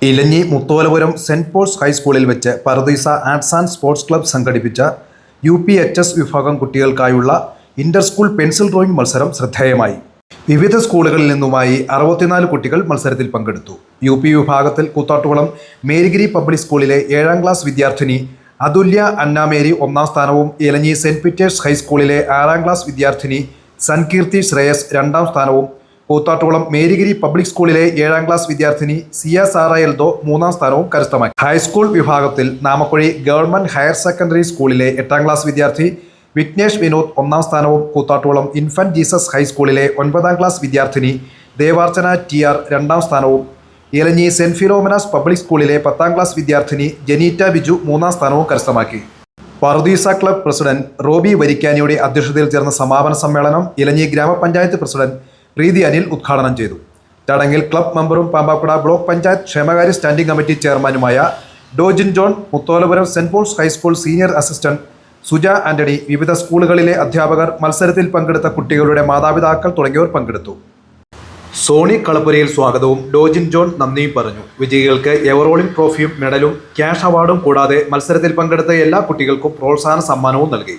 ഇലഞ്ഞി Mutholapuram Saint Paul's ഹൈസ്കൂളിൽ വെച്ച് പറുദീസ arts and sports club സംഘടിപ്പിച്ച UPHS വിഭാഗം കുട്ടികൾക്കായുള്ള ഇന്റർ സ്കൂൾ പെൻസിൽ ഡ്രോയിങ് മത്സരം ശ്രദ്ധേയമായി. വിവിധ സ്കൂളുകളിൽ നിന്നുമായി 64 കുട്ടികൾ മത്സരത്തിൽ പങ്കെടുത്തു. UP വിഭാഗത്തിൽ കൂത്താട്ടുകുളം മേരിഗിരി പബ്ലിക് സ്കൂളിലെ 7ാം ക്ലാസ് വിദ്യാർത്ഥിനി അതുല്യ അന്നാമേരി 1ാം സ്ഥാനവും ഇലഞ്ഞി സെന്റ് പീറ്റേഴ്സ് ഹൈസ്കൂളിലെ 6ാം ക്ലാസ് വിദ്യാർത്ഥിനി സൻകീർത്തി ശ്രേയസ് 2ാം സ്ഥാനവും കൂത്താട്ടുകുളം മേരിഗിരി പബ്ലിക് സ്കൂളിലെ 7ാം ക്ലാസ് വിദ്യാർത്ഥിനി സിയ സാറ എൽദോ 3ാം സ്ഥാനവും കരസ്ഥമാക്കി. ഹൈസ്കൂൾ വിഭാഗത്തിൽ നാമക്കുഴി ഗവൺമെന്റ് ഹയർ സെക്കൻഡറി സ്കൂളിലെ 8ാം ക്ലാസ് വിദ്യാർത്ഥി വിഘ്നേഷ് വിനോദ് 1ാം സ്ഥാനവും കൂത്താട്ടുകുളം ഇൻഫന്റ് ജീസസ് ഹൈസ്കൂളിലെ 9ാം ക്ലാസ് വിദ്യാർത്ഥിനി ദേവാർച്ചന TR 2ാം സ്ഥാനവും ഇലഞ്ഞി സെന്റ് ഫിലോമിനാസ് പബ്ലിക് സ്കൂളിലെ 10ാം ക്ലാസ് വിദ്യാർത്ഥിനി ജനീറ്റ ബിജു 3ാം സ്ഥാനവും കരസ്ഥമാക്കി. പറുദീസ ക്ലബ് പ്രസിഡന്റ് റോബി വരിക്കാനിയുടെ അധ്യക്ഷതയിൽ ചേർന്ന സമാപന സമ്മേളനം ഇലഞ്ഞി ഗ്രാമപഞ്ചായത്ത് പ്രസിഡന്റ് പ്രീതി അനിൽ ഉദ്ഘാടനം ചെയ്തു. ചടങ്ങിൽ ക്ലബ് മെമ്പറും പാമ്പാക്കുട ബ്ലോക്ക് പഞ്ചായത്ത് ക്ഷേമകാര്യ സ്റ്റാൻഡിംഗ് കമ്മിറ്റി ചെയർമാനുമായ Dojin John, Mutholapuram Saint Paul's high school senior assistant Suja Antony, വിവിധ സ്കൂളുകളിലെ അധ്യാപകർ, മത്സരത്തിൽ പങ്കെടുത്ത കുട്ടികളുടെ മാതാപിതാക്കൾ തുടങ്ങിയവർ പങ്കെടുത്തു. സോണി കളപ്പുരയിൽ സ്വാഗതവും ഡോജിൻ ജോൺ നന്ദിയും പറഞ്ഞു. വിജയികൾക്ക് എവറോളിംഗ് ട്രോഫിയും മെഡലും ക്യാഷ് അവാർഡും കൂടാതെ മത്സരത്തിൽ പങ്കെടുത്ത എല്ലാ കുട്ടികൾക്കും പ്രോത്സാഹന സമ്മാനവും നൽകി.